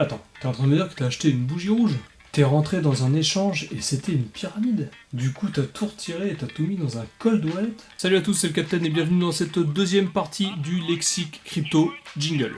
Attends, t'es en train de me dire que t'as acheté une bougie rouge? T'es rentré dans un échange et c'était une pyramide. Du coup, t'as tout retiré et t'as tout mis dans un cold wallet. Salut à tous, c'est le Captain et bienvenue dans cette deuxième partie du lexique crypto jingle.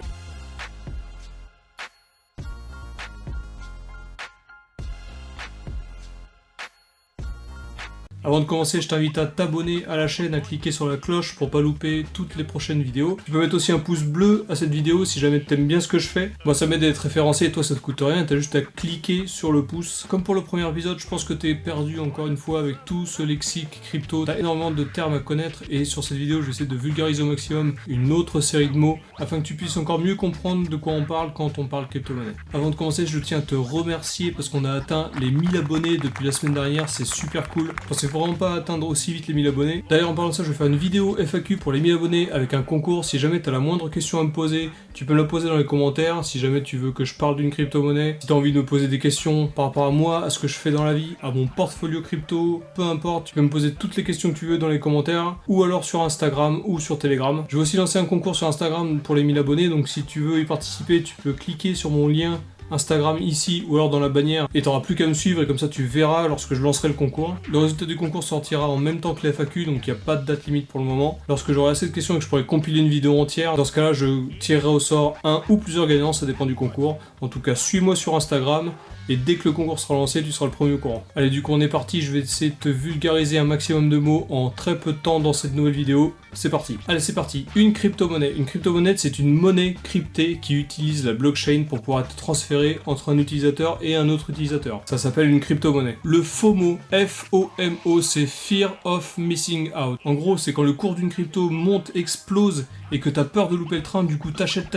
Avant de commencer, je t'invite à t'abonner à la chaîne, à cliquer sur la cloche pour pas louper toutes les prochaines vidéos. Tu peux mettre aussi un pouce bleu à cette vidéo si jamais t'aimes bien ce que je fais. Moi ça m'aide à être référencé et toi ça te coûte rien, t'as juste à cliquer sur le pouce. Comme pour le premier épisode, je pense que t'es perdu encore une fois avec tout ce lexique crypto. T'as énormément de termes à connaître et sur cette vidéo je vais essayer de vulgariser au maximum une autre série de mots afin que tu puisses encore mieux comprendre de quoi on parle quand on parle crypto-monnaie. Avant de commencer, je tiens à te remercier parce qu'on a atteint les 1000 abonnés depuis la semaine dernière, c'est super cool. Je pensais vraiment pas atteindre aussi vite les 1000 abonnés. D'ailleurs en parlant de ça, je vais faire une vidéo FAQ pour les 1000 abonnés avec un concours. Si jamais tu as la moindre question à me poser, tu peux me la poser dans les commentaires. Si jamais tu veux que je parle d'une crypto-monnaie, si tu as envie de me poser des questions par rapport à moi, à ce que je fais dans la vie, à mon portfolio crypto, peu importe, tu peux me poser toutes les questions que tu veux dans les commentaires ou alors sur Instagram ou sur Telegram. Je vais aussi lancer un concours sur Instagram pour les 1000 abonnés, donc si tu veux y participer, tu peux cliquer sur mon lien Instagram ici ou alors dans la bannière et t'auras plus qu'à me suivre et comme ça tu verras lorsque je lancerai le concours. Le résultat du concours sortira en même temps que la FAQ, donc il n'y a pas de date limite pour le moment. Lorsque j'aurai assez de questions et que je pourrai compiler une vidéo entière, dans ce cas là je tirerai au sort un ou plusieurs gagnants, ça dépend du concours. En tout cas suis-moi sur Instagram et dès que le concours sera lancé, tu seras le premier au courant. Allez, du coup on est parti, je vais essayer de te vulgariser un maximum de mots en très peu de temps dans cette nouvelle vidéo. C'est parti. Allez, c'est parti. Une crypto-monnaie. Une crypto-monnaie, c'est une monnaie cryptée qui utilise la blockchain pour pouvoir être transférée entre un utilisateur et un autre utilisateur. Ça s'appelle une crypto-monnaie. Le FOMO, F-O-M-O, c'est Fear of Missing Out. En gros, c'est quand le cours d'une crypto monte, explose et que t'as peur de louper le train, du coup t'achètes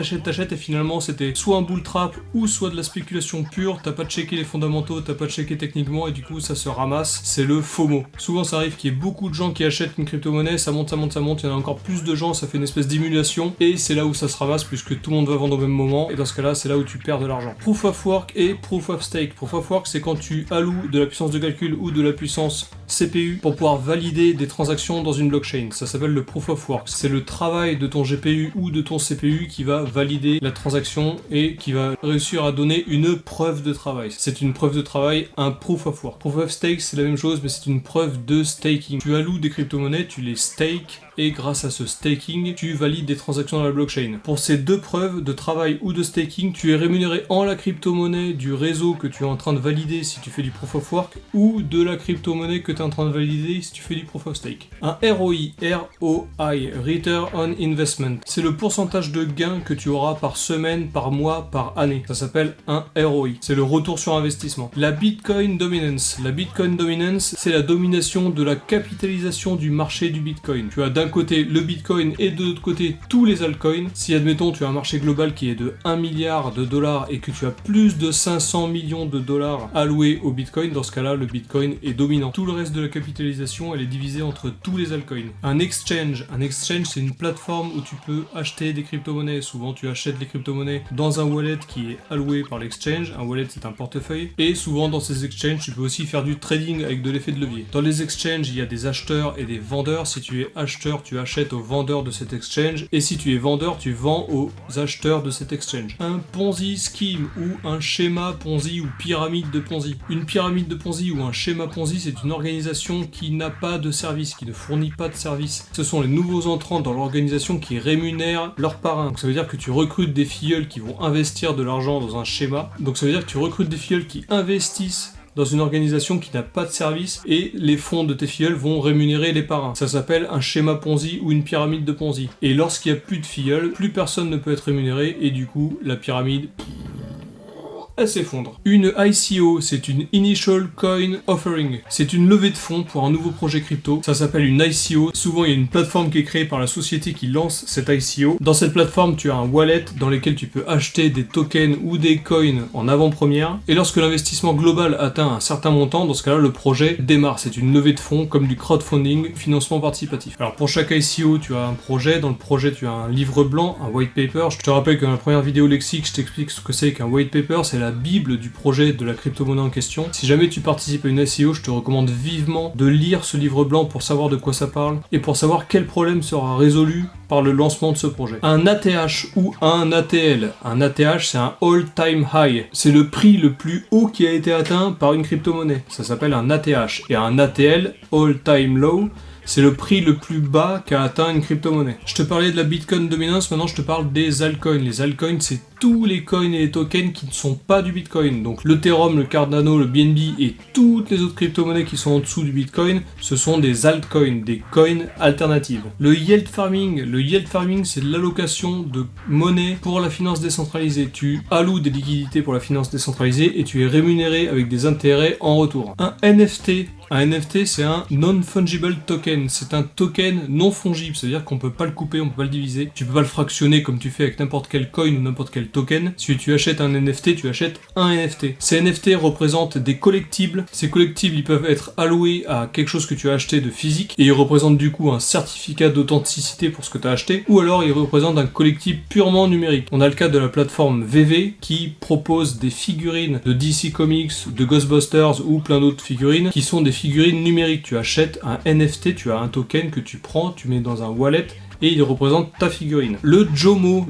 et finalement c'était soit un bull trap ou soit de la spéculation pure, t'as pas checké les fondamentaux, t'as pas checké techniquement et du coup ça se ramasse, c'est le FOMO. Souvent ça arrive qu'il y ait beaucoup de gens qui achètent une crypto-monnaie, ça monte, il y en a encore plus de gens, ça fait une espèce d'émulation et c'est là où ça se ramasse puisque tout le monde va vendre au même moment et dans ce cas-là c'est là où tu perds de l'argent. Proof of work et proof of stake. Proof of work c'est quand tu alloues de la puissance de calcul ou de la puissance CPU pour pouvoir valider des transactions dans une blockchain. Ça s'appelle le proof of work. C'est le travail de ton GPU ou de ton CPU qui va valider la transaction et qui va réussir à donner une preuve de travail. C'est une preuve de travail, un proof of work. Proof of stake, c'est la même chose, mais c'est une preuve de staking. Tu alloues des crypto-monnaies, tu les stakes, et grâce à ce staking, tu valides des transactions dans la blockchain. Pour ces deux preuves de travail ou de staking, tu es rémunéré en la crypto-monnaie du réseau que tu es en train de valider si tu fais du proof of work, ou de la crypto-monnaie que tu es en train de valider si tu fais du proof of stake. Un ROI, R-O-I, Return on Investment, c'est le pourcentage de gain que tu auras par semaine, par mois, par année. Ça s'appelle un ROI. C'est le retour sur investissement. La Bitcoin Dominance. La Bitcoin Dominance, c'est la domination de la capitalisation du marché du Bitcoin. Tu as d'un côté le Bitcoin et de l'autre côté tous les altcoins. Si admettons tu as un marché global qui est de 1 milliard de dollars et que tu as plus de 500 millions de dollars alloués au Bitcoin, dans ce cas-là le Bitcoin est dominant. Tout le reste de la capitalisation elle est divisée entre tous les altcoins. Un exchange c'est une plateforme où tu peux acheter des crypto-monnaies. Souvent tu achètes les crypto-monnaies dans un wallet qui est alloué par l'exchange. Un wallet c'est un portefeuille et souvent dans ces exchanges tu peux aussi faire du trading avec de l'effet de levier. Dans les exchanges il y a des acheteurs et des vendeurs. Si tu es acheteur tu achètes aux vendeurs de cet exchange et si tu es vendeur tu vends aux acheteurs de cet exchange. Un Ponzi scheme ou un schéma Ponzi ou pyramide de Ponzi. Une pyramide de Ponzi ou un schéma Ponzi c'est une organisation qui n'a pas de service, qui ne fournit pas de service. Ce sont les nouveaux entrants dans l'organisation qui rémunèrent leurs parrains. Donc ça veut dire que tu recrutes des filleuls qui vont investir de l'argent dans un schéma. Donc ça veut dire que tu recrutes des filleuls qui investissent dans une organisation qui n'a pas de service et les fonds de tes filleuls vont rémunérer les parrains. Ça s'appelle un schéma Ponzi ou une pyramide de Ponzi. Et lorsqu'il n'y a plus de filleuls, plus personne ne peut être rémunéré et du coup la pyramide elle s'effondre. Une ICO, c'est une Initial Coin Offering. C'est une levée de fonds pour un nouveau projet crypto. Ça s'appelle une ICO. Souvent, il y a une plateforme qui est créée par la société qui lance cette ICO. Dans cette plateforme, tu as un wallet dans lequel tu peux acheter des tokens ou des coins en avant-première. Et lorsque l'investissement global atteint un certain montant, dans ce cas-là, le projet démarre. C'est une levée de fonds comme du crowdfunding, financement participatif. Alors pour chaque ICO, tu as un projet. Dans le projet, tu as un livre blanc, un white paper. Je te rappelle que dans la première vidéo lexique, je t'explique ce que c'est qu'un white paper. C'est la bible du projet de la crypto-monnaie en question. Si jamais tu participes à une SEO, je te recommande vivement de lire ce livre blanc pour savoir de quoi ça parle et pour savoir quel problème sera résolu par le lancement de ce projet. Un ATH ou un ATL. Un ATH, c'est un all-time high. C'est le prix le plus haut qui a été atteint par une crypto-monnaie. Ça s'appelle un ATH. Et un ATL, all-time low, c'est le prix le plus bas qu'a atteint une crypto-monnaie. Je te parlais de la Bitcoin dominance, maintenant je te parle des altcoins. Les altcoins, c'est tous les coins et les tokens qui ne sont pas du Bitcoin. Donc l'Ethereum, le Cardano, le BNB et toutes les autres crypto-monnaies qui sont en dessous du Bitcoin, ce sont des altcoins, des coins alternatives. Le yield farming, c'est l'allocation de monnaie pour la finance décentralisée. Tu alloues des liquidités pour la finance décentralisée et tu es rémunéré avec des intérêts en retour. Un NFT, c'est un non-fungible token. C'est un token non fongible, c'est-à-dire qu'on peut pas le couper, on peut pas le diviser. Tu peux pas le fractionner comme tu fais avec n'importe quel coin ou n'importe quel token. Si tu achètes un NFT, tu achètes un NFT. Ces NFT représentent des collectibles. Ces collectibles, ils peuvent être alloués à quelque chose que tu as acheté de physique et ils représentent du coup un certificat d'authenticité pour ce que tu as acheté, ou alors ils représentent un collectible purement numérique. On a le cas de la plateforme VV qui propose des figurines de DC Comics, de Ghostbusters ou plein d'autres figurines qui sont des figurines numériques. Tu achètes un NFT, tu as un token que tu prends, tu mets dans un wallet et il représente ta figurine. Le JOMO,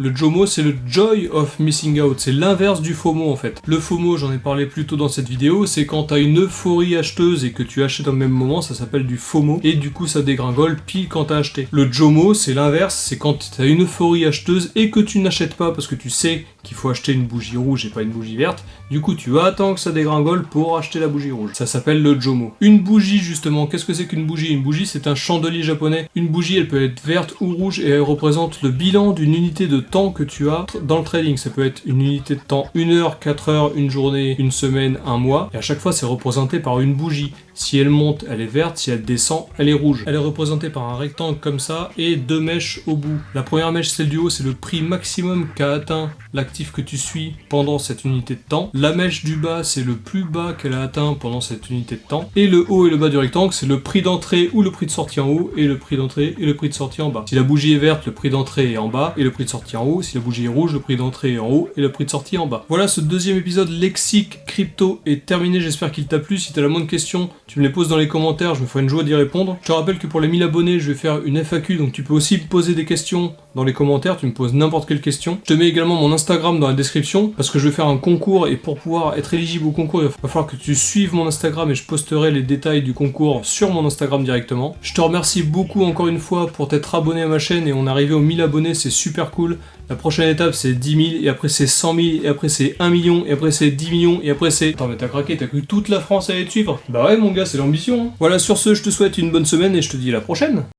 c'est le Joy of Missing Out, c'est l'inverse du FOMO en fait. Le FOMO, j'en ai parlé plus tôt dans cette vidéo, c'est quand t'as une euphorie acheteuse et que tu achètes au même moment, ça s'appelle du FOMO, et du coup ça dégringole pile quand t'as acheté. Le JOMO, c'est l'inverse, c'est quand t'as une euphorie acheteuse et que tu n'achètes pas parce que tu sais qu'il faut acheter une bougie rouge et pas une bougie verte, du coup tu attends que ça dégringole pour acheter la bougie rouge. Ça s'appelle le JOMO. Une bougie justement, qu'est-ce que c'est qu'une bougie? Une bougie, c'est un chandelier japonais. Une bougie, elle peut être verte ou rouge et elle représente le bilan d'une unité de temps que tu as dans le trading. Ça peut être une unité de temps, 1 heure, 4 heures, une journée, une semaine, un mois, et à chaque fois c'est représenté par une bougie. Si elle monte, elle est verte, si elle descend, elle est rouge. Elle est représentée par un rectangle comme ça et 2 mèches au bout. La première mèche, celle du haut, c'est le prix maximum qu'a atteint l'actif que tu suis pendant cette unité de temps. La mèche du bas, c'est le plus bas qu'elle a atteint pendant cette unité de temps. Et le haut et le bas du rectangle, c'est le prix d'entrée ou le prix de sortie en haut et le prix d'entrée et le prix de sortie en bas. Si la bougie est verte, le prix d'entrée est en bas et le prix de sortie en haut. Si la bougie est rouge, le prix d'entrée est en haut et le prix de sortie en bas. Voilà, ce deuxième épisode lexique crypto est terminé. J'espère qu'il t'a plu. Si tu as la moindre question, tu me les poses dans les commentaires, je me ferai une joie d'y répondre. Je te rappelle que pour les 1000 abonnés, je vais faire une FAQ, donc tu peux aussi me poser des questions dans les commentaires, tu me poses n'importe quelle question. Je te mets également mon Instagram dans la description, parce que je vais faire un concours, et pour pouvoir être éligible au concours, il va falloir que tu suives mon Instagram, et je posterai les détails du concours sur mon Instagram directement. Je te remercie beaucoup encore une fois pour t'être abonné à ma chaîne, et on est arrivé aux 1000 abonnés, c'est super cool. La prochaine étape, c'est 10 000, et après c'est 100 000, et après c'est 1 million, et après c'est 10 millions, et après c'est... Attends, mais t'as craqué, t'as cru que toute la France allait te suivre? Bah ouais, mon gars, c'est l'ambition. Hein. Voilà, sur ce, je te souhaite une bonne semaine, et je te dis à la prochaine.